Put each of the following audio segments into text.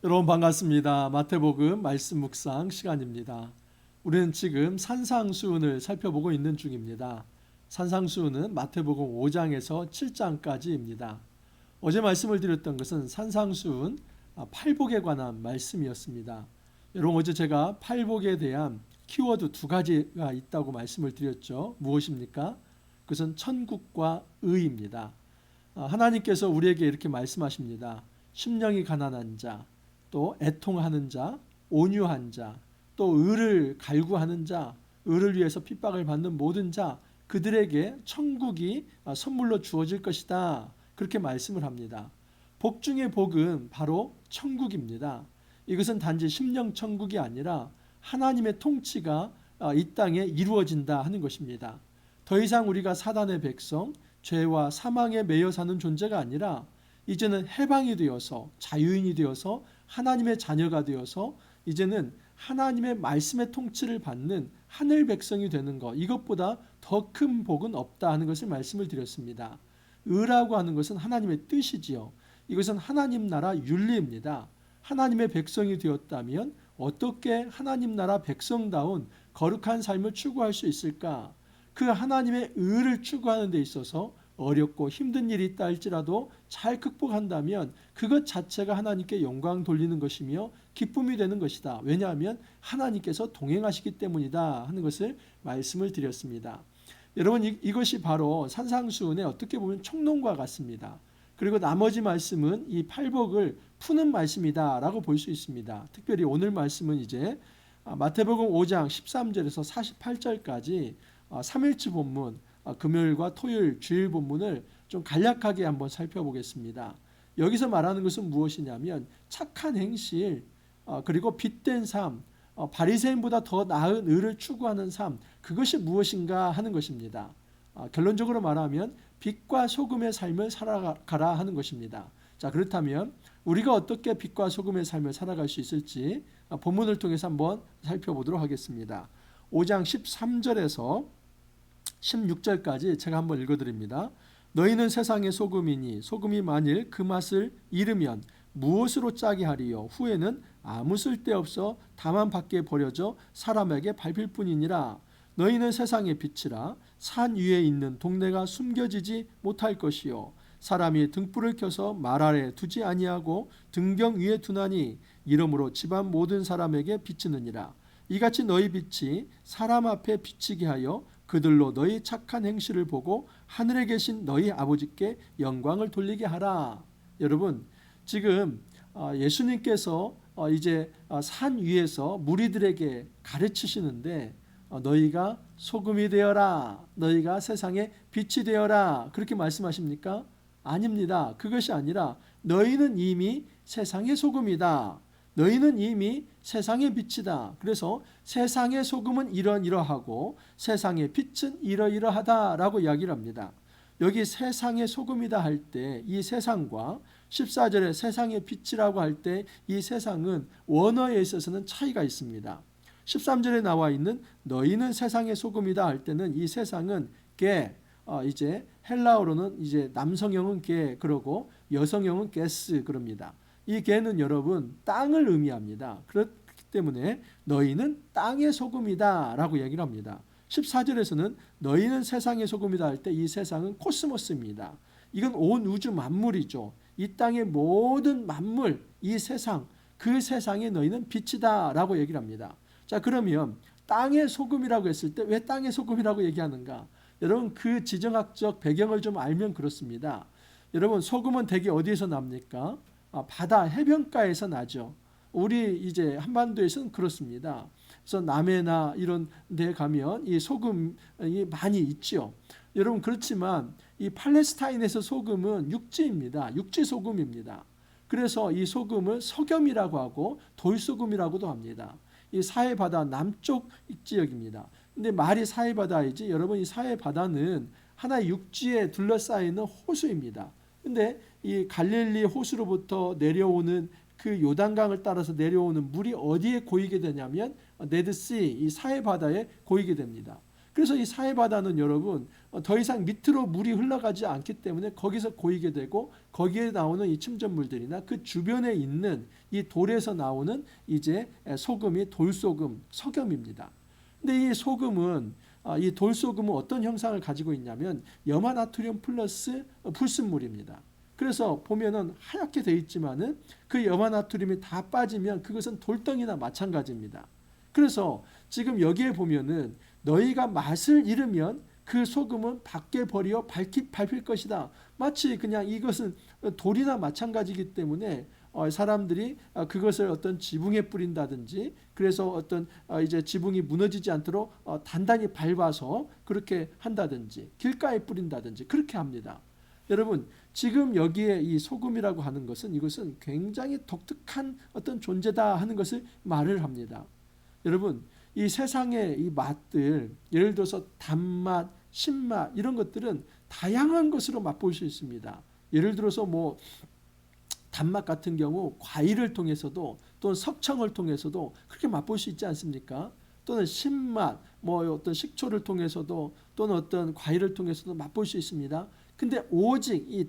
여러분 반갑습니다. 마태복음 말씀 묵상 시간입니다. 우리는 지금 산상수훈을 살펴보고 있는 중입니다. 산상수훈은 마태복음 5장에서 7장까지입니다. 어제 말씀을 드렸던 것은 산상수훈 팔복에 관한 말씀이었습니다. 여러분 어제 제가 팔복에 대한 키워드 두 가지가 있다고 말씀을 드렸죠. 무엇입니까? 그것은 천국과 의입니다. 하나님께서 우리에게 이렇게 말씀하십니다. 심령이 가난한 자, 또 애통하는 자, 온유한 자, 또 의를 갈구하는 자, 의를 위해서 핍박을 받는 모든 자, 그들에게 천국이 선물로 주어질 것이다. 그렇게 말씀을 합니다. 복 중의 복은 바로 천국입니다. 이것은 단지 심령 천국이 아니라 하나님의 통치가 이 땅에 이루어진다 하는 것입니다. 더 이상 우리가 사단의 백성, 죄와 사망에 매여 사는 존재가 아니라 이제는 해방이 되어서 자유인이 되어서 하나님의 자녀가 되어서 이제는 하나님의 말씀의 통치를 받는 하늘 백성이 되는 것, 이것보다 더 큰 복은 없다 하는 것을 말씀을 드렸습니다. 의라고 하는 것은 하나님의 뜻이지요. 이것은 하나님 나라 윤리입니다. 하나님의 백성이 되었다면 어떻게 하나님 나라 백성다운 거룩한 삶을 추구할 수 있을까? 그 하나님의 의를 추구하는 데 있어서 어렵고 힘든 일이 있다 할지라도 잘 극복한다면 그것 자체가 하나님께 영광 돌리는 것이며 기쁨이 되는 것이다. 왜냐하면 하나님께서 동행하시기 때문이다 하는 것을 말씀을 드렸습니다. 여러분 이것이 바로 산상수훈의 어떻게 보면 총론과 같습니다. 그리고 나머지 말씀은 이 팔복을 푸는 말씀이다 라고 볼 수 있습니다. 특별히 오늘 말씀은 이제 마태복음 5장 13절에서 48절까지 3일치 본문, 금요일과 토요일 주일 본문을 좀 간략하게 한번 살펴보겠습니다. 여기서 말하는 것은 무엇이냐면 착한 행실, 그리고 빛된 삶, 바리새인보다 더 나은 의를 추구하는 삶, 그것이 무엇인가 하는 것입니다. 결론적으로 말하면 빛과 소금의 삶을 살아가라 하는 것입니다. 자, 그렇다면 우리가 어떻게 빛과 소금의 삶을 살아갈 수 있을지 본문을 통해서 한번 살펴보도록 하겠습니다. 5장 13절에서 16절까지 제가 한번 읽어드립니다. 너희는 세상의 소금이니 소금이 만일 그 맛을 잃으면 무엇으로 짜게 하리요? 후에는 아무 쓸데없어 다만 밖에 버려져 사람에게 밟힐 뿐이니라. 너희는 세상의 빛이라. 산 위에 있는 동네가 숨겨지지 못할 것이요. 사람이 등불을 켜서 말 아래 두지 아니하고 등경 위에 두나니 이러므로 집안 모든 사람에게 비치느니라. 이같이 너희 빛이 사람 앞에 비치게 하여 그들로 너희 착한 행실을 보고 하늘에 계신 너희 아버지께 영광을 돌리게 하라. 여러분 지금 예수님께서 이제 산 위에서 무리들에게 가르치시는데 너희가 소금이 되어라, 너희가 세상의 빛이 되어라 그렇게 말씀하십니까? 아닙니다. 그것이 아니라 너희는 이미 세상의 소금이다. 너희는 이미 세상의 빛이다. 그래서 세상의 소금은 이러이러하고 세상의 빛은 이러이러하다라고 이야기를 합니다. 여기 세상의 소금이다 할 때 이 세상과 14절에 세상의 빛이라고 할 때 이 세상은 원어에 있어서는 차이가 있습니다. 13절에 나와 있는 너희는 세상의 소금이다 할 때는 이 세상은 이제 헬라어로는 이제 남성형은 그러고 여성형은 게스 그럽니다. 이 개는 여러분 땅을 의미합니다. 그렇기 때문에 너희는 땅의 소금이다 라고 얘기를 합니다. 14절에서는 너희는 세상의 소금이다 할 때 이 세상은 코스모스입니다. 이건 온 우주 만물이죠. 이 땅의 모든 만물, 이 세상, 그 세상에 너희는 빛이다 라고 얘기를 합니다. 자, 그러면 땅의 소금이라고 했을 때 왜 땅의 소금이라고 얘기하는가? 여러분 그 지정학적 배경을 좀 알면 그렇습니다. 여러분 소금은 대개 어디에서 납니까? 바다 해변가에서 나죠. 우리 이제 한반도에서는 그렇습니다. 그래서 남해나 이런 데 가면 이 소금이 많이 있죠. 여러분 그렇지만 이 팔레스타인에서 소금은 육지입니다. 육지 소금입니다. 그래서 이 소금을 석염이라고 하고 돌소금이라고도 합니다. 이 사해바다 남쪽 지역입니다. 근데 말이 사해바다이지 여러분 이 사해바다는 하나의 육지에 둘러싸이는 호수입니다. 근데 이 갈릴리 호수로부터 내려오는 그 요단강을 따라서 내려오는 물이 어디에 고이게 되냐면 데드씨 이 사해바다에 고이게 됩니다. 그래서 이 사해바다는 여러분 더 이상 밑으로 물이 흘러가지 않기 때문에 거기서 고이게 되고 거기에 나오는 이 침전물들이나 그 주변에 있는 이 돌에서 나오는 이제 소금이 돌소금, 석염입니다. 근데 이 소금은 이 돌소금은 어떤 형상을 가지고 있냐면 염화나트륨 플러스 불순물입니다. 그래서 보면은 하얗게 되어 있지만은 그 염화나트륨이 다 빠지면 그것은 돌덩이나 마찬가지입니다. 그래서 지금 여기에 보면은 너희가 맛을 잃으면 그 소금은 밖에 버리어 밟힐 것이다. 마치 그냥 이것은 돌이나 마찬가지이기 때문에 사람들이 그것을 어떤 지붕에 뿌린다든지 그래서 어떤 이제 지붕이 무너지지 않도록 단단히 밟아서 그렇게 한다든지 길가에 뿌린다든지 그렇게 합니다. 여러분 지금 여기에 이 소금이라고 하는 것은 이것은 굉장히 독특한 어떤 존재다 하는 것을 말을 합니다. 여러분 이 세상의 이 맛들 예를 들어서 단맛, 신맛 이런 것들은 다양한 것으로 맛볼 수 있습니다. 예를 들어서 뭐 단맛 같은 경우 과일을 통해서도 또는 석청을 통해서도 그렇게 맛볼 수 있지 않습니까? 또는 신맛, 뭐 어떤 식초를 통해서도 또는 어떤 과일을 통해서도 맛볼 수 있습니다. 근데 오직 이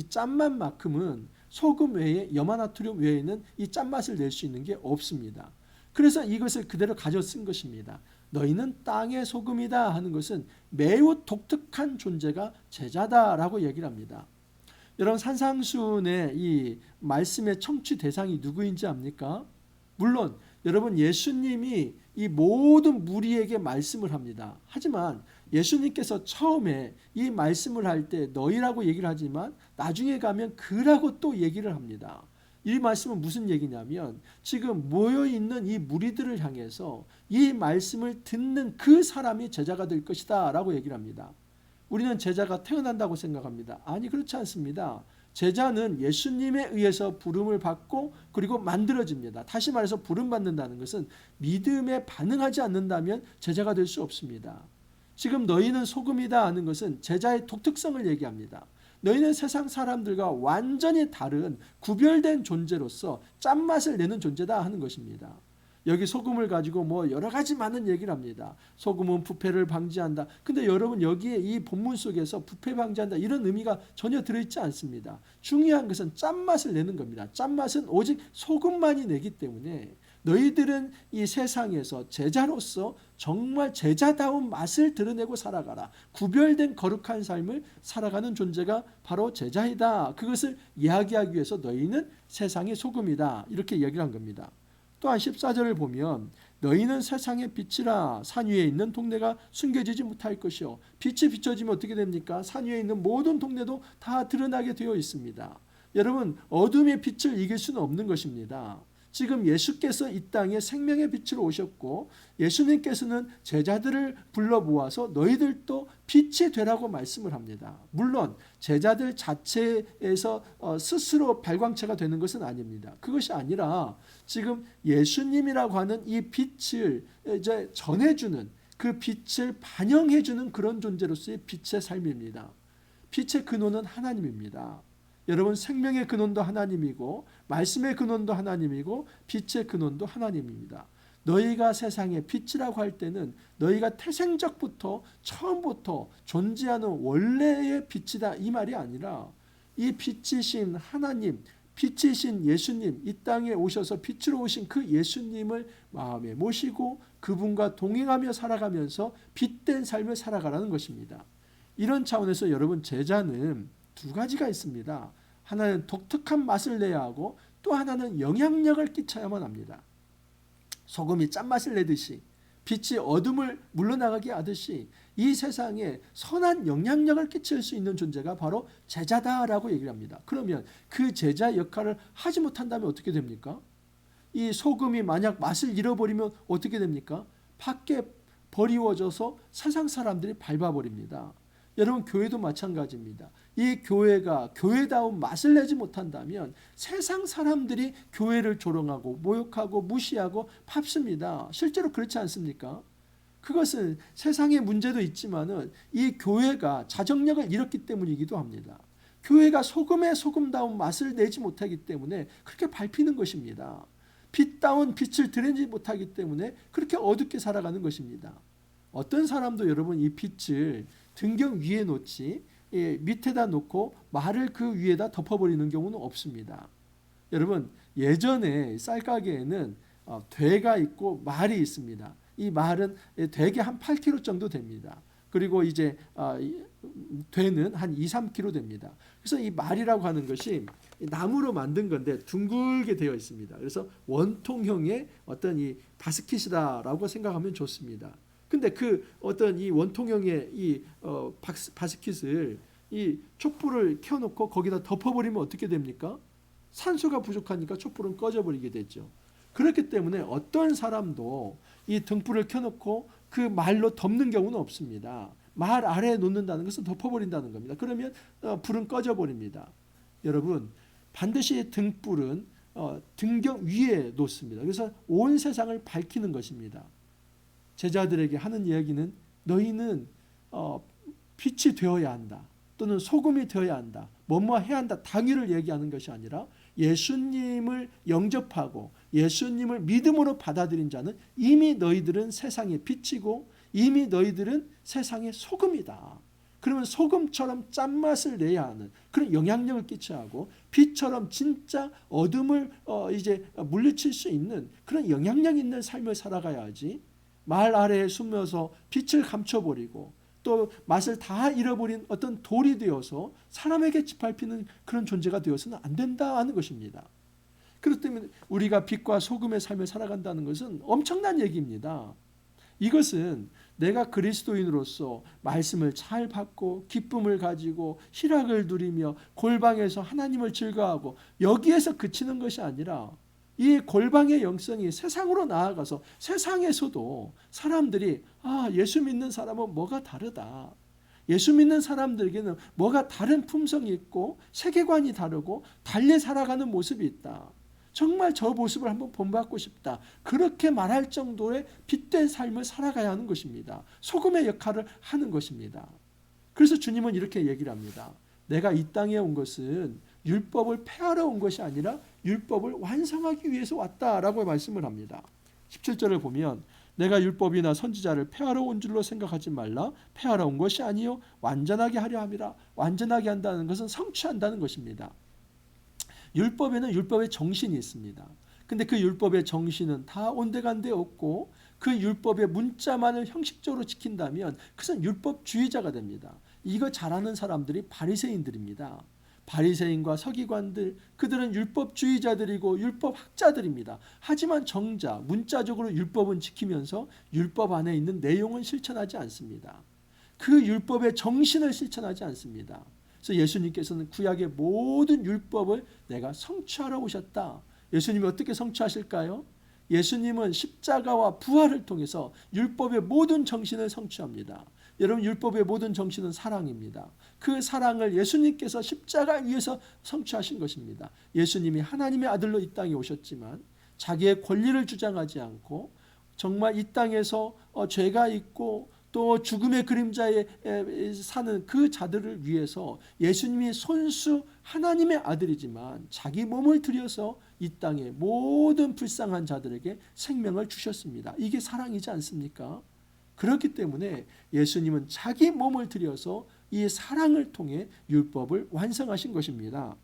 짠맛만큼은 소금 외에 염화나트륨 외에는 이 짠맛을 낼 수 있는 게 없습니다. 그래서 이것을 그대로 가져 쓴 것입니다. 너희는 땅의 소금이다 하는 것은 매우 독특한 존재가 제자다라고 얘기를 합니다. 여러분 산상수훈의 이 말씀의 청취 대상이 누구인지 압니까? 물론 여러분 예수님이 이 모든 무리에게 말씀을 합니다. 하지만 예수님께서 처음에 이 말씀을 할 때 너희라고 얘기를 하지만 나중에 가면 그라고 또 얘기를 합니다. 이 말씀은 무슨 얘기냐면 지금 모여있는 이 무리들을 향해서 이 말씀을 듣는 그 사람이 제자가 될 것이다 라고 얘기를 합니다. 우리는 제자가 태어난다고 생각합니다. 아니 그렇지 않습니다. 제자는 예수님에 의해서 부름을 받고 그리고 만들어집니다. 다시 말해서 부름받는다는 것은 믿음에 반응하지 않는다면 제자가 될 수 없습니다. 지금 너희는 소금이다 하는 것은 제자의 독특성을 얘기합니다. 너희는 세상 사람들과 완전히 다른 구별된 존재로서 짠맛을 내는 존재다 하는 것입니다. 여기 소금을 가지고 뭐 여러 가지 많은 얘기를 합니다. 소금은 부패를 방지한다. 근데 여러분 여기에 이 본문 속에서 부패 방지한다 이런 의미가 전혀 들어있지 않습니다. 중요한 것은 짠맛을 내는 겁니다. 짠맛은 오직 소금만이 내기 때문에 너희들은 이 세상에서 제자로서 정말 제자다운 맛을 드러내고 살아가라. 구별된 거룩한 삶을 살아가는 존재가 바로 제자이다. 그것을 이야기하기 위해서 너희는 세상의 소금이다. 이렇게 얘기를 한 겁니다. 또한 14절을 보면 너희는 세상의 빛이라 산 위에 있는 동네가 숨겨지지 못할 것이요. 빛이 비춰지면 어떻게 됩니까? 산 위에 있는 모든 동네도 다 드러나게 되어 있습니다. 여러분 어둠의 빛을 이길 수는 없는 것입니다. 지금 예수께서 이 땅에 생명의 빛으로 오셨고 예수님께서는 제자들을 불러 모아서 너희들도 빛이 되라고 말씀을 합니다. 물론 제자들 자체에서 스스로 발광체가 되는 것은 아닙니다. 그것이 아니라 지금 예수님이라고 하는 이 빛을 이제 전해주는 그 빛을 반영해주는 그런 존재로서의 빛의 삶입니다. 빛의 근원은 하나님입니다. 여러분 생명의 근원도 하나님이고 말씀의 근원도 하나님이고 빛의 근원도 하나님입니다. 너희가 세상의 빛이라고 할 때는 너희가 태생적부터 처음부터 존재하는 원래의 빛이다 이 말이 아니라 이 빛이신 하나님 빛이신 예수님 이 땅에 오셔서 빛으로 오신 그 예수님을 마음에 모시고 그분과 동행하며 살아가면서 빛된 삶을 살아가라는 것입니다. 이런 차원에서 여러분 제자는 두 가지가 있습니다. 하나는 독특한 맛을 내야 하고 또 하나는 영향력을 끼쳐야만 합니다. 소금이 짠맛을 내듯이 빛이 어둠을 물러나가게 하듯이 이 세상에 선한 영향력을 끼칠 수 있는 존재가 바로 제자다라고 얘기를 합니다. 그러면 그 제자 역할을 하지 못한다면 어떻게 됩니까? 이 소금이 만약 맛을 잃어버리면 어떻게 됩니까? 밖에 버리워져서 세상 사람들이 밟아버립니다. 여러분 교회도 마찬가지입니다. 이 교회가 교회다운 맛을 내지 못한다면 세상 사람들이 교회를 조롱하고 모욕하고 무시하고 밟습니다. 실제로 그렇지 않습니까? 그것은 세상의 문제도 있지만은 이 교회가 자정력을 잃었기 때문이기도 합니다. 교회가 소금의 소금다운 맛을 내지 못하기 때문에 그렇게 밟히는 것입니다. 빛다운 빛을 드러내지 못하기 때문에 그렇게 어둡게 살아가는 것입니다. 어떤 사람도 여러분 이 빛을 등경 위에 놓지 밑에다 놓고 말을 그 위에다 덮어버리는 경우는 없습니다. 여러분 예전에 쌀가게에는 되가 있고 말이 있습니다. 이 말은 되게 한 8kg 정도 됩니다. 그리고 이제 되는 한 2, 3kg 됩니다. 그래서 이 말이라고 하는 것이 나무로 만든 건데 둥글게 되어 있습니다. 그래서 원통형의 어떤 이 바스킷이다라고 생각하면 좋습니다. 근데 그 어떤 이 원통형의 이 바스킷을 이 촛불을 켜놓고 거기다 덮어버리면 어떻게 됩니까? 산소가 부족하니까 촛불은 꺼져버리게 되죠. 그렇기 때문에 어떤 사람도 이 등불을 켜놓고 그 말로 덮는 경우는 없습니다. 말 아래에 놓는다는 것은 덮어버린다는 겁니다. 그러면 불은 꺼져버립니다. 여러분 반드시 등불은 등경 위에 놓습니다. 그래서 온 세상을 밝히는 것입니다. 제자들에게 하는 이야기는 너희는 빛이 되어야 한다. 또는 소금이 되어야 한다. 뭐뭐 해야 한다. 당위를 얘기하는 것이 아니라 예수님을 영접하고 예수님을 믿음으로 받아들인 자는 이미 너희들은 세상의 빛이고 이미 너희들은 세상의 소금이다. 그러면 소금처럼 짠맛을 내야 하는 그런 영향력을 끼쳐야 하고 빛처럼 진짜 어둠을 이제 물리칠 수 있는 그런 영향력 있는 삶을 살아가야지 말 아래에 숨어서 빛을 감춰버리고 또 맛을 다 잃어버린 어떤 돌이 되어서 사람에게 짓밟히는 그런 존재가 되어서는 안 된다는 것입니다. 그렇기 때문에 우리가 빛과 소금의 삶을 살아간다는 것은 엄청난 얘기입니다. 이것은 내가 그리스도인으로서 말씀을 잘 받고 기쁨을 가지고 희락을 누리며 골방에서 하나님을 즐거워하고 여기에서 그치는 것이 아니라 이 골방의 영성이 세상으로 나아가서 세상에서도 사람들이 예수 믿는 사람은 뭐가 다르다. 예수 믿는 사람들에게는 뭐가 다른 품성이 있고 세계관이 다르고 달리 살아가는 모습이 있다. 정말 저 모습을 한번 본받고 싶다. 그렇게 말할 정도의 빛된 삶을 살아가야 하는 것입니다. 소금의 역할을 하는 것입니다. 그래서 주님은 이렇게 얘기를 합니다. 내가 이 땅에 온 것은 율법을 폐하러 온 것이 아니라 율법을 완성하기 위해서 왔다라고 말씀을 합니다. 17절을 보면 내가 율법이나 선지자를 폐하러 온 줄로 생각하지 말라. 폐하러 온 것이 아니요 완전하게 하려 함이라. 완전하게 한다는 것은 성취한다는 것입니다. 율법에는 율법의 정신이 있습니다. 근데 그 율법의 정신은 다 온데간데 없고 그 율법의 문자만을 형식적으로 지킨다면 그것은 율법주의자가 됩니다. 이거 잘하는 사람들이 바리새인들입니다. 바리새인과 서기관들 그들은 율법주의자들이고 율법학자들입니다. 하지만 정작 문자적으로 율법은 지키면서 율법 안에 있는 내용은 실천하지 않습니다. 그 율법의 정신을 실천하지 않습니다. 그래서 예수님께서는 구약의 모든 율법을 내가 성취하러 오셨다. 예수님이 어떻게 성취하실까요? 예수님은 십자가와 부활을 통해서 율법의 모든 정신을 성취합니다. 여러분 율법의 모든 정신은 사랑입니다. 그 사랑을 예수님께서 십자가 위에서 성취하신 것입니다. 예수님이 하나님의 아들로 이 땅에 오셨지만 자기의 권리를 주장하지 않고 정말 이 땅에서 죄가 있고 또 죽음의 그림자에 사는 그 자들을 위해서 예수님이 손수 하나님의 아들이지만 자기 몸을 들여서 이 땅의 모든 불쌍한 자들에게 생명을 주셨습니다. 이게 사랑이지 않습니까? 그렇기 때문에 예수님은 자기 몸을 들여서 이 사랑을 통해 율법을 완성하신 것입니다.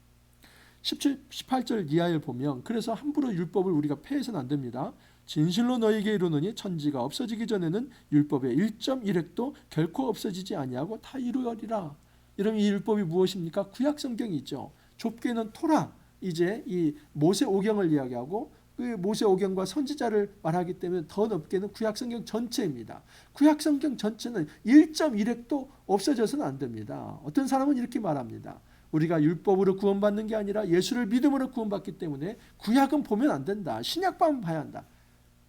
18절 이하에 보면 그래서 함부로 율법을 우리가 폐해서는 안 됩니다. 진실로 너희에게 이르노니 천지가 없어지기 전에는 율법의 1.1획도 결코 없어지지 아니하고 다 이루어리라. 여러분 이 율법이 무엇입니까? 구약 성경이죠. 좁게는 토라 이제 이 모세 오경을 이야기하고 그 모세 오경과 선지자를 말하기 때문에 더 넓게는 구약 성경 전체입니다. 구약 성경 전체는 1.1획도 없어져서는 안 됩니다. 어떤 사람은 이렇게 말합니다. 우리가 율법으로 구원받는 게 아니라 예수를 믿음으로 구원받기 때문에 구약은 보면 안 된다. 신약만 봐야 한다.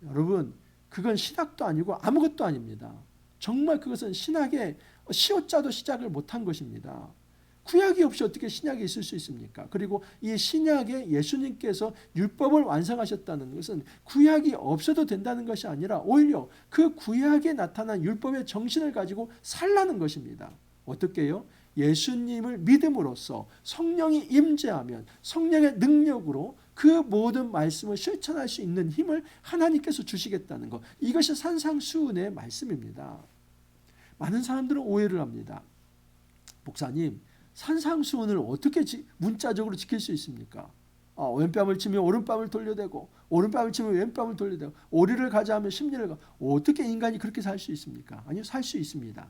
여러분 그건 신학도 아니고 아무것도 아닙니다. 정말 그것은 신학의 시옷자도 시작을 못한 것입니다. 구약이 없이 어떻게 신약이 있을 수 있습니까? 그리고 이 신약에 예수님께서 율법을 완성하셨다는 것은 구약이 없어도 된다는 것이 아니라 오히려 그 구약에 나타난 율법의 정신을 가지고 살라는 것입니다. 어떻게요? 예수님을 믿음으로써 성령이 임재하면 성령의 능력으로 그 모든 말씀을 실천할 수 있는 힘을 하나님께서 주시겠다는 것. 이것이 산상수훈의 말씀입니다. 많은 사람들은 오해를 합니다. 목사님, 산상수훈을 어떻게 문자적으로 지킬 수 있습니까? 왼뺨을 치면 오른뺨을 돌려대고 오른뺨을 치면 왼뺨을 돌려대고 오리를 가자 하면 십리를 가. 어떻게 인간이 그렇게 살 수 있습니까? 아니요, 살 수 있습니다.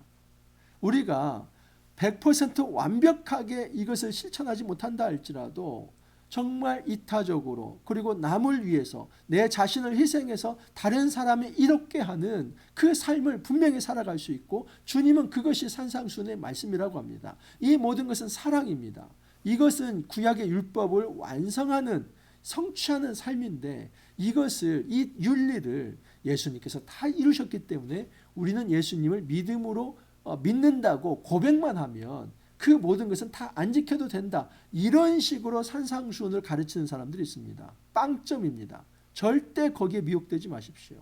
우리가 100% 완벽하게 이것을 실천하지 못한다 할지라도 정말 이타적으로 그리고 남을 위해서 내 자신을 희생해서 다른 사람이 이롭게 하는 그 삶을 분명히 살아갈 수 있고, 주님은 그것이 산상수훈의 말씀이라고 합니다. 이 모든 것은 사랑입니다. 이것은 구약의 율법을 완성하는 성취하는 삶인데, 이것을 이 윤리를 예수님께서 다 이루셨기 때문에 우리는 예수님을 믿음으로 믿는다고 고백만 하면 그 모든 것은 다 안 지켜도 된다. 이런 식으로 산상수훈을 가르치는 사람들이 있습니다. 빵점입니다. 절대 거기에 미혹되지 마십시오.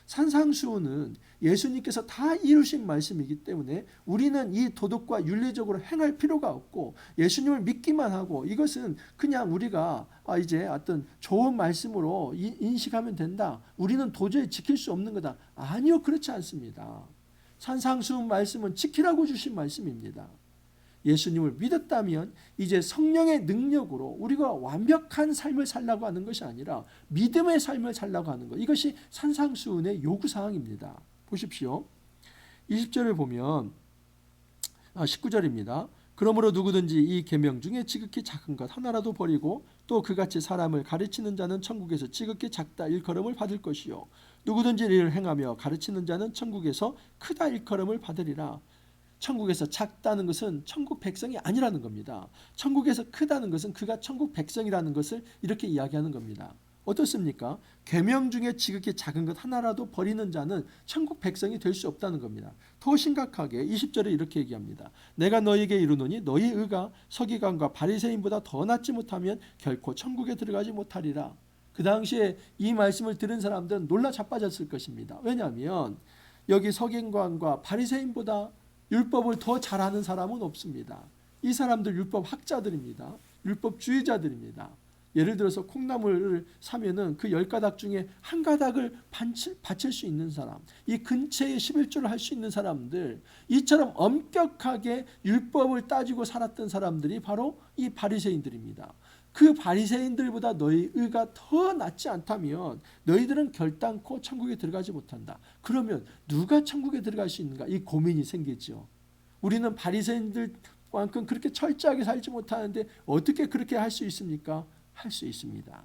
산상수훈은 예수님께서 다 이루신 말씀이기 때문에 우리는 이 도덕과 윤리적으로 행할 필요가 없고, 예수님을 믿기만 하고 이것은 그냥 우리가 이제 어떤 좋은 말씀으로 인식하면 된다. 우리는 도저히 지킬 수 없는 거다. 아니요, 그렇지 않습니다. 산상수훈 말씀은 지키라고 주신 말씀입니다. 예수님을 믿었다면 이제 성령의 능력으로 우리가 완벽한 삶을 살라고 하는 것이 아니라 믿음의 삶을 살라고 하는 것, 이것이 산상수훈의 요구사항입니다. 보십시오. 20절을 보면 19절입니다. 그러므로 누구든지 이 계명 중에 지극히 작은 것 하나라도 버리고 또 그같이 사람을 가르치는 자는 천국에서 지극히 작다 일컬음을 받을 것이요, 누구든지 이를 행하며 가르치는 자는 천국에서 크다 일컬음을 받으리라. 천국에서 작다는 것은 천국 백성이 아니라는 겁니다. 천국에서 크다는 것은 그가 천국 백성이라는 것을 이렇게 이야기하는 겁니다. 어떻습니까? 계명 중에 지극히 작은 것 하나라도 버리는 자는 천국 백성이 될 수 없다는 겁니다. 더 심각하게 20절에 이렇게 얘기합니다. 내가 너희에게 이르노니 너희 의가 서기관과 바리새인보다 더 낫지 못하면 결코 천국에 들어가지 못하리라. 그 당시에 이 말씀을 들은 사람들은 놀라 자빠졌을 것입니다. 왜냐하면 여기 서기관과 바리새인보다 율법을 더 잘하는 사람은 없습니다. 이 사람들 율법 학자들입니다. 율법주의자들입니다. 예를 들어서 콩나물을 사면은 그 10가닥 중에 한 가닥을 바칠 수 있는 사람, 이 근처에 11조를 할 수 있는 사람들, 이처럼 엄격하게 율법을 따지고 살았던 사람들이 바로 이 바리새인들입니다. 그 바리새인들보다 너희 의가 더 낫지 않다면 너희들은 결단코 천국에 들어가지 못한다. 그러면 누가 천국에 들어갈 수 있는가? 이 고민이 생기죠. 우리는 바리새인들만큼 그렇게 철저하게 살지 못하는데 어떻게 그렇게 할 수 있습니까? 할 수 있습니다.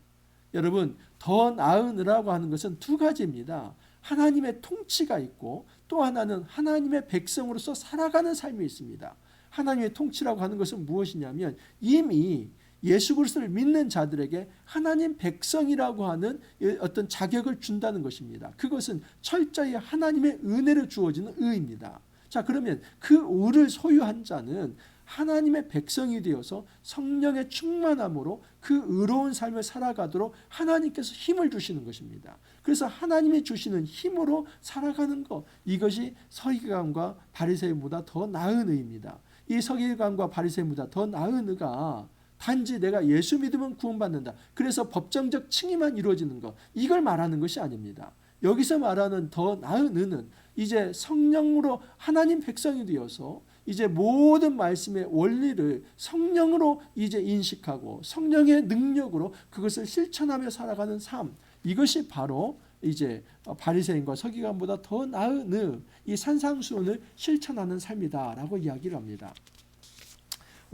여러분, 더 나으느라고 하는 것은 두 가지입니다. 하나님의 통치가 있고 또 하나는 하나님의 백성으로서 살아가는 삶이 있습니다. 하나님의 통치라고 하는 것은 무엇이냐면 이미 예수 그리스도를 믿는 자들에게 하나님 백성이라고 하는 어떤 자격을 준다는 것입니다. 그것은 철저히 하나님의 은혜로 주어지는 의입니다. 자, 그러면 그 의를 소유한 자는 하나님의 백성이 되어서 성령의 충만함으로 그 의로운 삶을 살아가도록 하나님께서 힘을 주시는 것입니다. 그래서 하나님이 주시는 힘으로 살아가는 것, 이것이 서기관과 바리새인보다 더 나은 의입니다. 이 서기관과 바리새인보다 더 나은 의가 단지 내가 예수 믿으면 구원받는다, 그래서 법정적 칭의만 이루어지는 것, 이걸 말하는 것이 아닙니다. 여기서 말하는 더 나은 의는 이제 성령으로 하나님 백성이 되어서 이제 모든 말씀의 원리를 성령으로 이제 인식하고 성령의 능력으로 그것을 실천하며 살아가는 삶, 이것이 바로 이제 바리새인과 서기관보다 더 나은 이 산상수훈을 실천하는 삶이다라고 이야기를 합니다.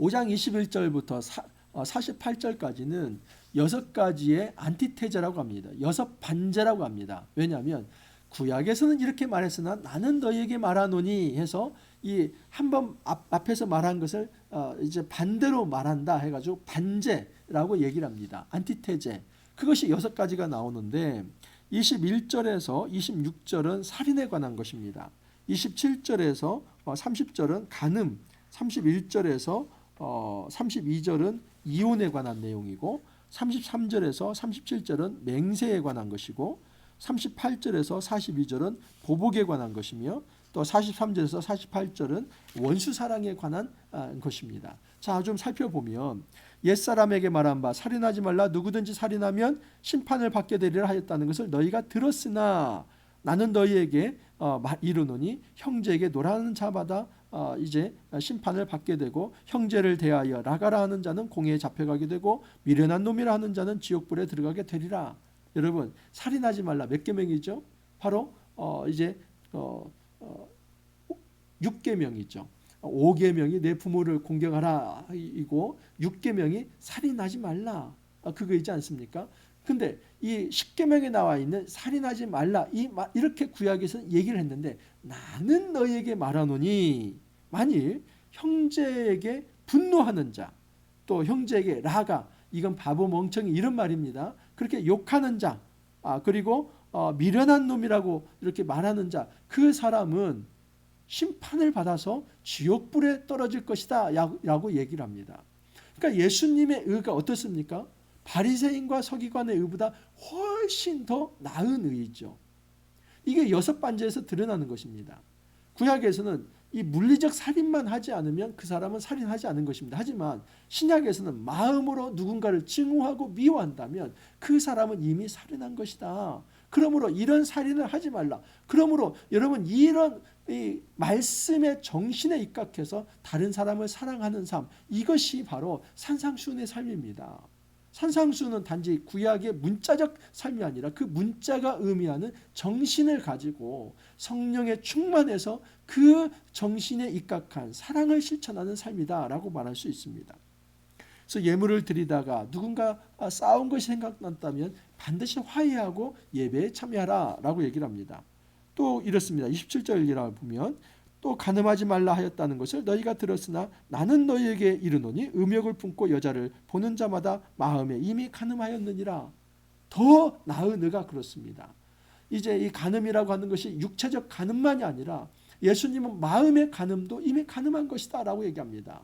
5장 21절부터 48절까지는 6가지의 안티테제라고 합니다. 6반제라고 합니다. 왜냐하면 구약에서는 이렇게 말했으나 나는 너희에게 말하노니 해서 이 한번 앞에서 말한 것을 이제 반대로 말한다 해가지고 반제라고 얘기를 합니다. 안티테제. 그것이 6가지가 나오는데 21절에서 26절은 살인에 관한 것입니다. 27절에서 30절은 간음, 31절에서 32절은 이혼에 관한 내용이고 33절에서 37절은 맹세에 관한 것이고 38절에서 42절은 보복에 관한 것이며 또 43절에서 48절은 원수사랑에 관한 것입니다. 자, 좀 살펴보면 옛사람에게 말한 바 살인하지 말라, 누구든지 살인하면 심판을 받게 되리라 하였다는 것을 너희가 들었으나 나는 너희에게 이르노니 형제에게 노라는 자마다 이제 심판을 받게 되고 형제를 대하여 라가라 하는 자는 공회에 잡혀가게 되고 미련한 놈이라 하는 자는 지옥불에 들어가게 되리라. 여러분 살인하지 말라 몇 계명이죠? 바로 이제 6계명이죠. 5계명이 내 부모를 공경하라 이고 6계명이 살인하지 말라 그거이지 않습니까? 근데 이 10계명에 나와 있는 살인하지 말라 이렇게 구약에서 얘기를 했는데 나는 너희에게 말하노니 만일 형제에게 분노하는 자 또 형제에게 라가 이건 바보 멍청이 이런 말입니다. 그렇게 욕하는 자 그리고 미련한 놈이라고 이렇게 말하는 자 그 사람은 심판을 받아서 지옥불에 떨어질 것이다 라고 얘기를 합니다. 그러니까 예수님의 의가 어떻습니까? 바리새인과 서기관의 의보다 훨씬 더 나은 의죠. 이게 6반제에서 드러나는 것입니다. 구약에서는 이 물리적 살인만 하지 않으면 그 사람은 살인하지 않은 것입니다. 하지만 신약에서는 마음으로 누군가를 증오하고 미워한다면 그 사람은 이미 살인한 것이다. 그러므로 이런 살인을 하지 말라. 그러므로 여러분 이런 이 말씀의 정신에 입각해서 다른 사람을 사랑하는 삶 이것이 바로 산상수훈의 삶입니다. 산상수훈은 단지 구약의 문자적 삶이 아니라 그 문자가 의미하는 정신을 가지고 성령에 충만해서 그 정신에 입각한 사랑을 실천하는 삶이다라고 말할 수 있습니다. 그래서 예물을 드리다가 누군가 싸운 것이 생각났다면 반드시 화해하고 예배에 참여하라 라고 얘기를 합니다. 또 이렇습니다. 27절이라 보면 또 간음하지 말라 하였다는 것을 너희가 들었으나 나는 너희에게 이르노니 음욕을 품고 여자를 보는 자마다 마음에 이미 간음하였느니라. 더 나은 의가 그렇습니다. 이제 이 간음이라고 하는 것이 육체적 간음만이 아니라 예수님은 마음의 간음도 이미 간음한 것이다 라고 얘기합니다.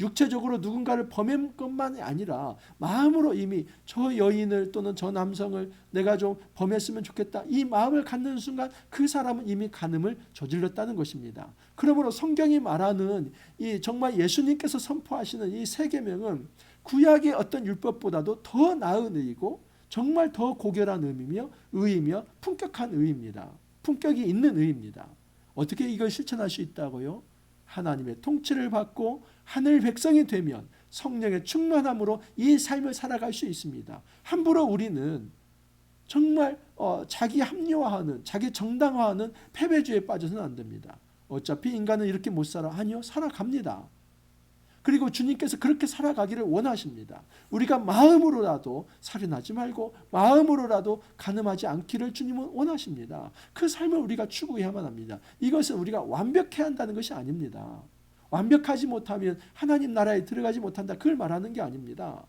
육체적으로 누군가를 범한 것만이 아니라 마음으로 이미 저 여인을 또는 저 남성을 내가 좀 범했으면 좋겠다 이 마음을 갖는 순간 그 사람은 이미 간음을 저질렀다는 것입니다. 그러므로 성경이 말하는 이 정말 예수님께서 선포하시는 이 3계명은 구약의 어떤 율법보다도 더 나은 의이고 정말 더 고결한 의이며 품격한 의입니다. 품격이 있는 의입니다. 어떻게 이걸 실천할 수 있다고요? 하나님의 통치를 받고 하늘 백성이 되면 성령의 충만함으로 이 삶을 살아갈 수 있습니다. 함부로 우리는 정말 자기 합리화하는 자기 정당화하는 패배주의에 빠져서는 안 됩니다. 어차피 인간은 이렇게 못 살아. 아니요, 살아갑니다. 그리고 주님께서 그렇게 살아가기를 원하십니다. 우리가 마음으로라도 살인하지 말고 마음으로라도 간음하지 않기를 주님은 원하십니다. 그 삶을 우리가 추구해야만 합니다. 이것은 우리가 완벽해야 한다는 것이 아닙니다. 완벽하지 못하면 하나님 나라에 들어가지 못한다 그걸 말하는 게 아닙니다.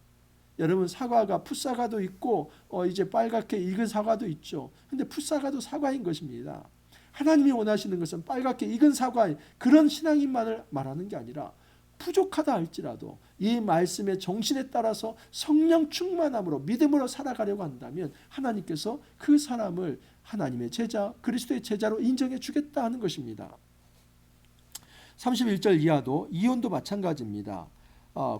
여러분 사과가 풋사과도 있고 이제 빨갛게 익은 사과도 있죠. 근데 풋사과도 사과인 것입니다. 하나님이 원하시는 것은 빨갛게 익은 사과인 그런 신앙인만을 말하는 게 아니라 부족하다 할지라도 이 말씀의 정신에 따라서 성령 충만함으로 믿음으로 살아가려고 한다면 하나님께서 그 사람을 하나님의 제자 그리스도의 제자로 인정해 주겠다 하는 것입니다. 31절 이하도 이혼도 마찬가지입니다.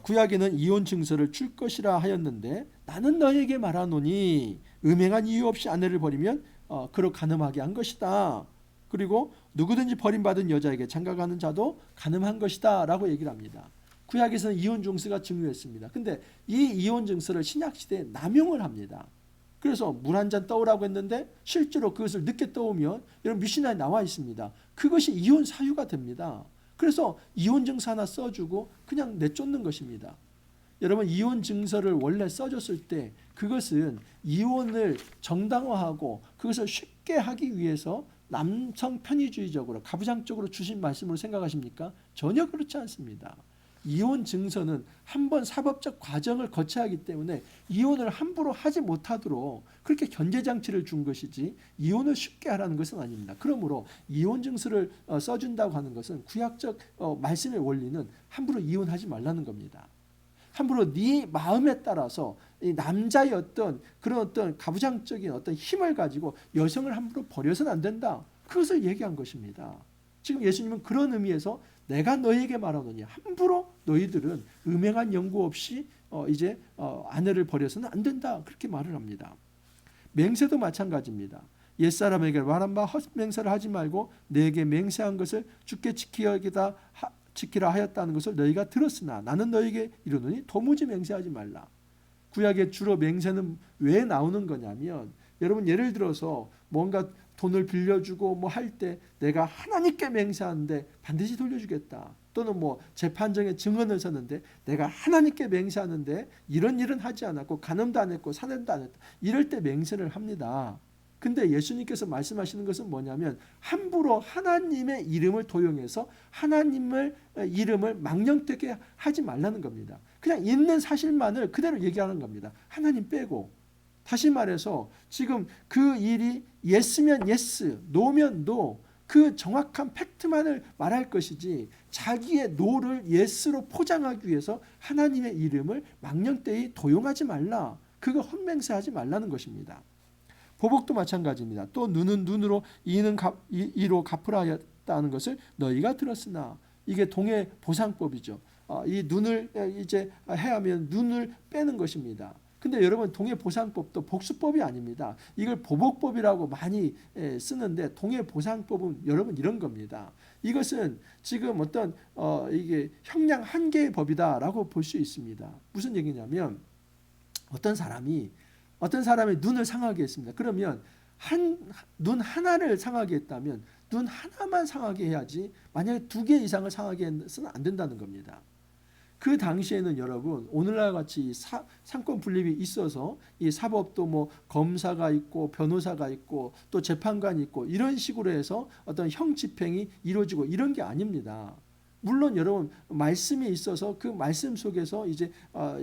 구약에는 이혼 증서를 줄 것이라 하였는데 나는 너에게 말하노니 음행한 이유 없이 아내를 버리면 그로 간음하게 한 것이다. 그리고 누구든지 버림받은 여자에게 장가가는 자도 간음한 것이다 라고 얘기를 합니다. 구약에서는 이혼 증서가 중요했습니다. 근데 이 이혼 증서를 신약시대에 남용을 합니다. 그래서 물 한 잔 떠오라고 했는데 실제로 그것을 늦게 떠오면 여러분 미시나에 나와 있습니다. 그것이 이혼 사유가 됩니다. 그래서 이혼 증서 하나 써주고 그냥 내쫓는 것입니다. 여러분 이혼 증서를 원래 써줬을 때 그것은 이혼을 정당화하고 그것을 쉽게 하기 위해서 남성 편의주의적으로 가부장적으로 주신 말씀으로 생각하십니까? 전혀 그렇지 않습니다. 이혼 증서는 한번 사법적 과정을 거쳐야 하기 때문에 이혼을 함부로 하지 못하도록 그렇게 견제장치를 준 것이지 이혼을 쉽게 하라는 것은 아닙니다. 그러므로 이혼 증서를 써준다고 하는 것은 구약적 말씀의 원리는 함부로 이혼하지 말라는 겁니다. 함부로 네 마음에 따라서 이 남자의 그런 어떤 가부장적인 어떤 힘을 가지고 여성을 함부로 버려서는 안 된다. 그것을 얘기한 것입니다. 지금 예수님은 그런 의미에서 내가 너희에게 말하노니 함부로 너희들은 음행한 연고 없이 아내를 버려서는 안 된다. 그렇게 말을 합니다. 맹세도 마찬가지입니다. 옛사람에게 말한 바 헛맹세를 하지 말고 내게 맹세한 것을 주께 지키라 하였다는 것을 너희가 들었으나 나는 너희에게 이르노니 도무지 맹세하지 말라. 구약의 주로 맹세는 왜 나오는 거냐면 여러분 예를 들어서 뭔가 돈을 빌려주고 뭐 할 때 내가 하나님께 맹세하는데 반드시 돌려주겠다. 또는 뭐 재판정에 증언을 섰는데 내가 하나님께 맹세하는데 이런 일은 하지 않았고 간음도 안 했고 살인도 안 했다. 이럴 때 맹세를 합니다. 근데 예수님께서 말씀하시는 것은 뭐냐면 함부로 하나님의 이름을 도용해서 하나님의 이름을 망령되게 하지 말라는 겁니다. 그냥 있는 사실만을 그대로 얘기하는 겁니다. 하나님 빼고. 다시 말해서 지금 그 일이 예스면 예스, 노면 노, 그 정확한 팩트만을 말할 것이지 자기의 노를 예스로 포장하기 위해서 하나님의 이름을 망령되이 도용하지 말라. 그거 헛맹세하지 말라는 것입니다. 보복도 마찬가지입니다. 또 눈은 눈으로 이는 이로 갚으라 하였다는 것을 너희가 들었으나 이게 동해 보상법이죠. 이 눈을 이제 해하면 눈을 빼는 것입니다. 근데 여러분 동해 보상법도 복수법이 아닙니다. 이걸 보복법이라고 많이 쓰는데 동해 보상법은 여러분 이런 겁니다. 이것은 지금 어떤 이게 형량 한계의 법이다라고 볼 수 있습니다. 무슨 얘기냐면 어떤 사람이 눈을 상하게 했습니다. 그러면 눈 하나를 상하게 했다면 눈 하나만 상하게 해야지 만약에 2개 이상을 상하게 해서는 안 된다는 겁니다. 그 당시에는 여러분 오늘날 같이 상권 분립이 있어서 이 사법도 뭐 검사가 있고 변호사가 있고 또 재판관이 있고 이런 식으로 해서 어떤 형 집행이 이루어지고 이런 게 아닙니다. 물론 여러분 말씀이 있어서 그 말씀 속에서 이제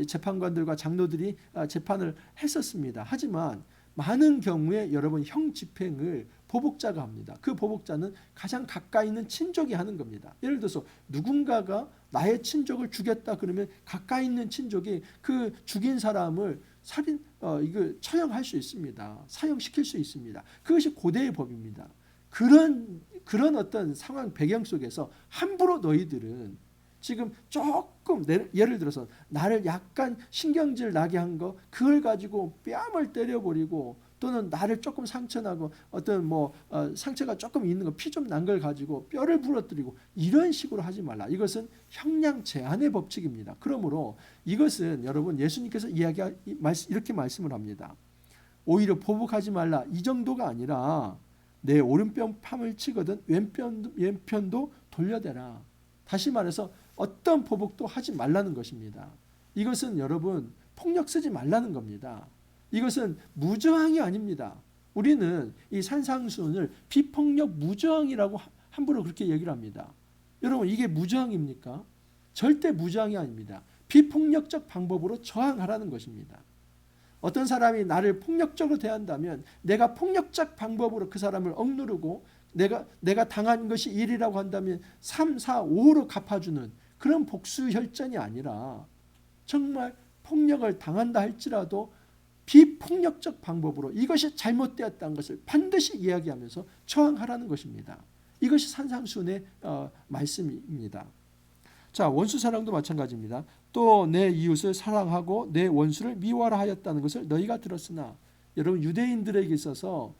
재판관들과 장로들이 재판을 했었습니다. 하지만 많은 경우에 여러분 형 집행을 보복자가 합니다. 그 보복자는 가장 가까이 있는 친족이 하는 겁니다. 예를 들어서 누군가가 나의 친족을 죽였다 그러면 가까이 있는 친족이 그 죽인 사람을 이거 처형할 수 있습니다. 사형시킬 수 있습니다. 그것이 고대의 법입니다. 그런 어떤 상황 배경 속에서 함부로 너희들은 지금 조금 예를 들어서 나를 약간 신경질 나게 한 거 그걸 가지고 뺨을 때려버리고 또는 나를 조금 상처나고 어떤 상처가 조금 있는 거 피 좀 난 걸 가지고 뼈를 부러뜨리고 이런 식으로 하지 말라. 이것은 형량 제한의 법칙입니다. 그러므로 이것은 여러분 예수님께서 이렇게 말씀을 합니다. 오히려 보복하지 말라. 이 정도가 아니라 내 오른편 팜을 치거든 왼편도 돌려대라. 다시 말해서 어떤 보복도 하지 말라는 것입니다. 이것은 여러분 폭력 쓰지 말라는 겁니다. 이것은 무저항이 아닙니다. 우리는 이 산상수훈을 비폭력 무저항이라고 함부로 그렇게 얘기를 합니다. 여러분 이게 무저항입니까? 절대 무저항이 아닙니다. 비폭력적 방법으로 저항하라는 것입니다. 어떤 사람이 나를 폭력적으로 대한다면 내가 폭력적 방법으로 그 사람을 억누르고 내가 당한 것이 1이라고 한다면 3, 4, 5로 갚아주는 그런 복수혈전이 아니라 정말 폭력을 당한다 할지라도 비폭력적 방법으로 이것이 잘못되었다는 것을 반드시 이야기하면서 저항하라는 것입니다. 이것이 산상수훈의 말씀입니다. 자, 원수 사랑도 마찬가지입니다. 또 내 이웃을 사랑하고 내 원수를 미워하라 하였다는 것을 너희가 들었으나 여러분 유대인들에게 있어서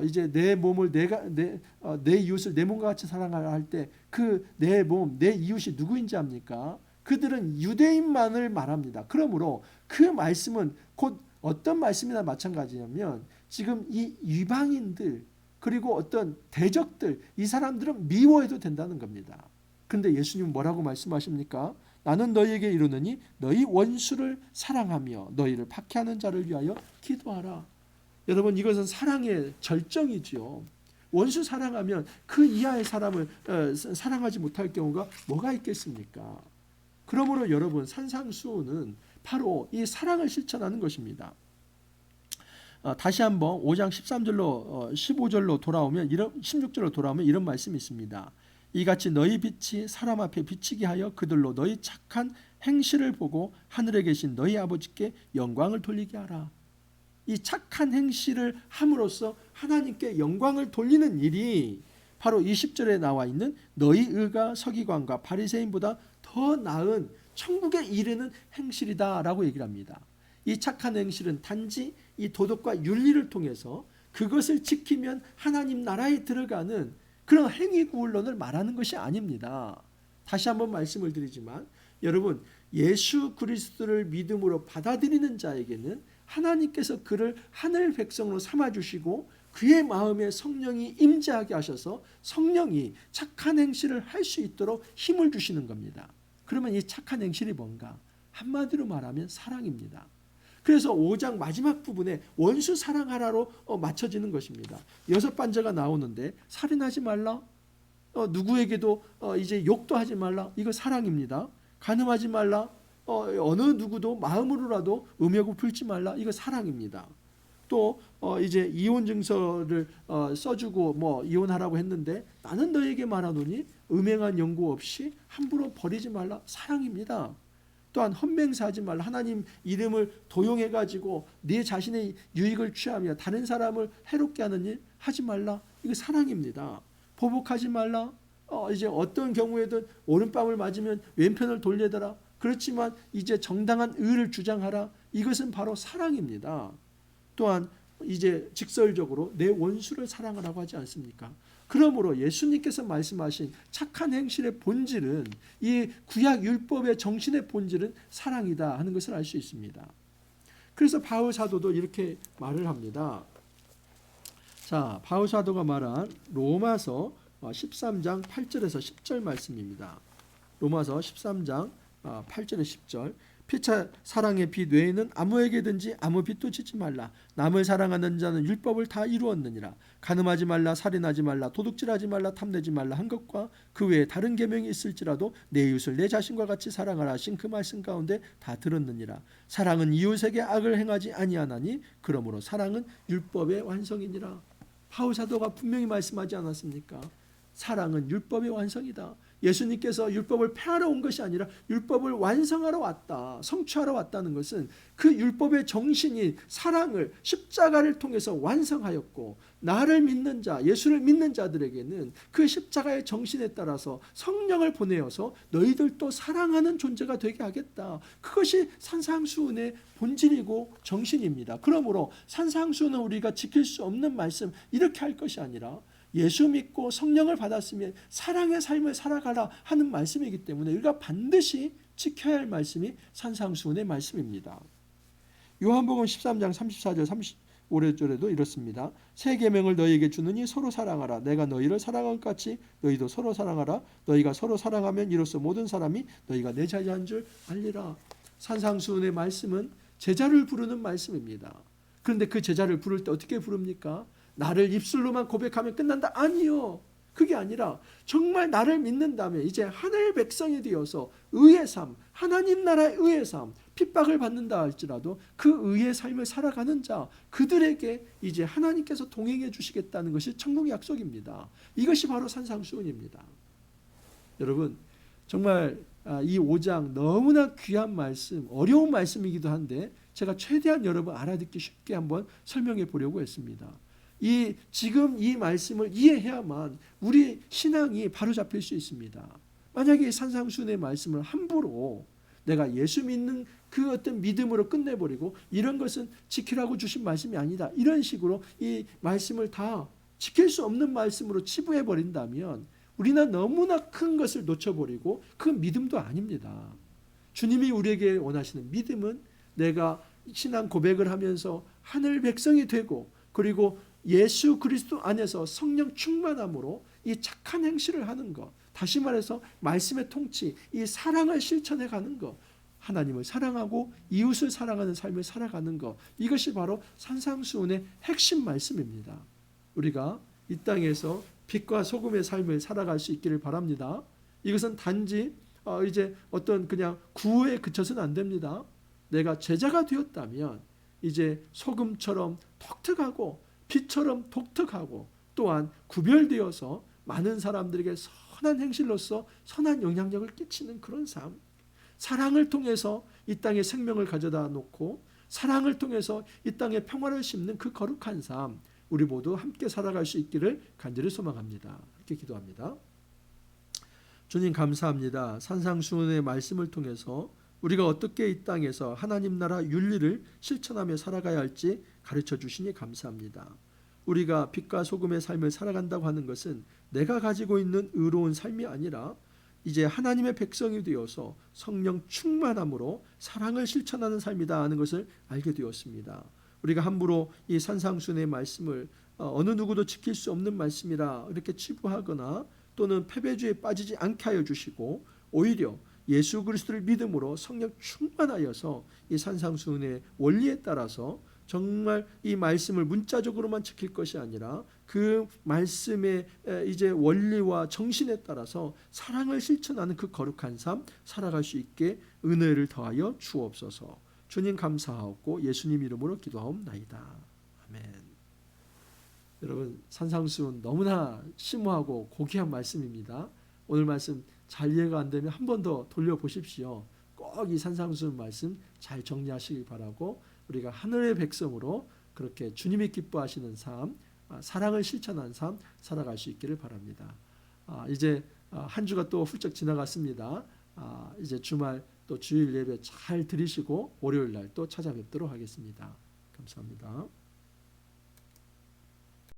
이제 내 몸을 내 이웃을 내 몸과 같이 사랑하라 할 때 그 내 몸, 내 이웃이 누구인지 압니까? 그들은 유대인만을 말합니다. 그러므로 그 말씀은 곧 어떤 말씀이나 마찬가지냐면 지금 이 이방인들 그리고 어떤 대적들 이 사람들은 미워해도 된다는 겁니다. 그런데 예수님은 뭐라고 말씀하십니까? 나는 너희에게 이르노니 너희 원수를 사랑하며 너희를 박해하는 자를 위하여 기도하라. 여러분 이것은 사랑의 절정이지요. 원수 사랑하면 그 이하의 사람을 사랑하지 못할 경우가 뭐가 있겠습니까? 그러므로 여러분 산상수훈은 바로 이 사랑을 실천하는 것입니다. 다시 한번 5장 13절로 15절로 돌아오면 16절로 돌아오면 이런 말씀이 있습니다. 이같이 너희 빛이 사람 앞에 비치게 하여 그들로 너희 착한 행실을 보고 하늘에 계신 너희 아버지께 영광을 돌리게 하라. 이 착한 행실을 함으로써 하나님께 영광을 돌리는 일이 바로 20절에 나와 있는 너희 의가 서기관과 바리새인보다 더 나은 천국에 이르는 행실이다 라고 얘기를 합니다. 이 착한 행실은 단지 이 도덕과 윤리를 통해서 그것을 지키면 하나님 나라에 들어가는 그런 행위구원론을 말하는 것이 아닙니다. 다시 한번 말씀을 드리지만 여러분, 예수 그리스도를 믿음으로 받아들이는 자에게는 하나님께서 그를 하늘 백성으로 삼아주시고 그의 마음에 성령이 임재하게 하셔서 성령이 착한 행실을 할 수 있도록 힘을 주시는 겁니다. 그러면 이 착한 행실이 뭔가? 한마디로 말하면 사랑입니다. 그래서 5장 마지막 부분에 원수 사랑하라로 맞춰지는 것입니다. 6번째가 나오는데 살인하지 말라, 누구에게도 이제 욕도 하지 말라, 이거 사랑입니다. 간음하지 말라, 어느 누구도 마음으로라도 음욕을 풀지 말라, 이거 사랑입니다. 또 이제 이혼 증서를 써주고 뭐 이혼하라고 했는데 나는 너에게 말하노니 음행한 연고 없이 함부로 버리지 말라, 사랑입니다. 또한 헛맹세하지 말라, 하나님 이름을 도용해 가지고 네 자신의 유익을 취하며 다른 사람을 해롭게 하는 일 하지 말라, 이거 사랑입니다. 보복하지 말라, 이제 어떤 경우에든 오른뺨을 맞으면 왼편을 돌려더라, 그렇지만 이제 정당한 의를 주장하라, 이것은 바로 사랑입니다. 또한 이제 직설적으로 내 원수를 사랑하라고 하지 않습니까? 그러므로 예수님께서 말씀하신 착한 행실의 본질은, 이 구약 율법의 정신의 본질은 사랑이다 하는 것을 알 수 있습니다. 그래서 바울 사도도 이렇게 말을 합니다. 자, 바울 사도가 말한 로마서 13장 8절에서 10절 말씀입니다. 로마서 13장 8절에 10절. 피차 사랑의 빛 외에는 아무에게든지 아무 빚도 짓지 말라. 남을 사랑하는 자는 율법을 다 이루었느니라. 간음하지 말라, 살인하지 말라, 도둑질하지 말라, 탐내지 말라 한 것과 그 외에 다른 계명이 있을지라도 내 이웃을 내 자신과 같이 사랑하라 하신 그 말씀 가운데 다 들었느니라. 사랑은 이웃에게 악을 행하지 아니하나니 그러므로 사랑은 율법의 완성이니라. 바울 사도가 분명히 말씀하지 않았습니까? 사랑은 율법의 완성이다. 예수님께서 율법을 폐하러 온 것이 아니라 율법을 완성하러 왔다, 성취하러 왔다는 것은 그 율법의 정신이 사랑을, 십자가를 통해서 완성하였고, 나를 믿는 자, 예수를 믿는 자들에게는 그 십자가의 정신에 따라서 성령을 보내어서 너희들도 사랑하는 존재가 되게 하겠다. 그것이 산상수훈의 본질이고 정신입니다. 그러므로 산상수훈은 우리가 지킬 수 없는 말씀 이렇게 할 것이 아니라 예수 믿고 성령을 받았으면 사랑의 삶을 살아가라 하는 말씀이기 때문에 우리가 반드시 지켜야 할 말씀이 산상수훈의 말씀입니다. 요한복음 13장 34절 35절에도 이렇습니다. 새 계명을 너희에게 주느니 서로 사랑하라. 내가 너희를 사랑한 것 같이 너희도 서로 사랑하라. 너희가 서로 사랑하면 이로써 모든 사람이 너희가 내 자녀인 줄 알리라. 산상수훈의 말씀은 제자를 부르는 말씀입니다. 그런데 그 제자를 부를 때 어떻게 부릅니까? 나를 입술로만 고백하면 끝난다? 아니요. 그게 아니라 정말 나를 믿는다면 이제 하늘 백성이 되어서 의의 삶, 하나님 나라의 의의 삶, 핍박을 받는다 할지라도 그 의의 삶을 살아가는 자, 그들에게 이제 하나님께서 동행해 주시겠다는 것이 천국의 약속입니다. 이것이 바로 산상수훈입니다. 여러분, 정말 이 5장 너무나 귀한 말씀, 어려운 말씀이기도 한데 제가 최대한 여러분 알아듣기 쉽게 한번 설명해 보려고 했습니다. 지금 이 말씀을 이해해야만 우리 신앙이 바로 잡힐 수 있습니다. 만약에 산상수훈의 말씀을 함부로 내가 예수 믿는 그 어떤 믿음으로 끝내버리고 이런 것은 지키라고 주신 말씀이 아니다, 이런 식으로 이 말씀을 다 지킬 수 없는 말씀으로 치부해버린다면 우리는 너무나 큰 것을 놓쳐버리고 그 믿음도 아닙니다. 주님이 우리에게 원하시는 믿음은 내가 신앙 고백을 하면서 하늘 백성이 되고, 그리고 예수 그리스도 안에서 성령 충만함으로 이 착한 행실을 하는 것, 다시 말해서 말씀의 통치, 이 사랑을 실천해 가는 것, 하나님을 사랑하고 이웃을 사랑하는 삶을 살아가는 것, 이것이 바로 산상수훈의 핵심 말씀입니다. 우리가 이 땅에서 빛과 소금의 삶을 살아갈 수 있기를 바랍니다. 이것은 단지 이제 어떤 그냥 구호에 그쳐서는 안 됩니다. 내가 제자가 되었다면 이제 소금처럼 독특하고 빛처럼 독특하고 또한 구별되어서 많은 사람들에게 선한 행실로서 선한 영향력을 끼치는 그런 삶, 사랑을 통해서 이 땅에 생명을 가져다 놓고 사랑을 통해서 이 땅에 평화를 심는 그 거룩한 삶, 우리 모두 함께 살아갈 수 있기를 간절히 소망합니다. 이렇게 기도합니다. 주님 감사합니다. 산상수훈의 말씀을 통해서 우리가 어떻게 이 땅에서 하나님 나라 윤리를 실천하며 살아가야 할지 가르쳐 주시니 감사합니다. 우리가 빛과 소금의 삶을 살아간다고 하는 것은 내가 가지고 있는 의로운 삶이 아니라 이제 하나님의 백성이 되어서 성령 충만함으로 사랑을 실천하는 삶이다 하는 것을 알게 되었습니다. 우리가 함부로 이 산상수훈의 말씀을 어느 누구도 지킬 수 없는 말씀이라 이렇게 치부하거나 또는 패배주의에 빠지지 않게 하여 주시고, 오히려 예수 그리스도를 믿음으로 성령 충만하여서 이 산상수훈의 원리에 따라서 정말 이 말씀을 문자적으로만 지킬 것이 아니라 그 말씀의 이제 원리와 정신에 따라서 사랑을 실천하는 그 거룩한 삶 살아갈 수 있게 은혜를 더하여 주옵소서. 주님 감사하고 예수님 이름으로 기도하옵나이다. 아멘. 여러분, 산상수훈 너무나 심오하고 고귀한 말씀입니다. 오늘 말씀 잘 이해가 안 되면 한 번 더 돌려보십시오. 꼭 이 산상수훈 말씀 잘 정리하시길 바라고, 우리가 하늘의 백성으로 그렇게 주님이 기뻐하시는 삶, 사랑을 실천하는 삶 살아갈 수 있기를 바랍니다. 이제 한 주가 또 훌쩍 지나갔습니다. 이제 주말 또 주일 예배 잘 드리시고 월요일 날 또 찾아뵙도록 하겠습니다. 감사합니다.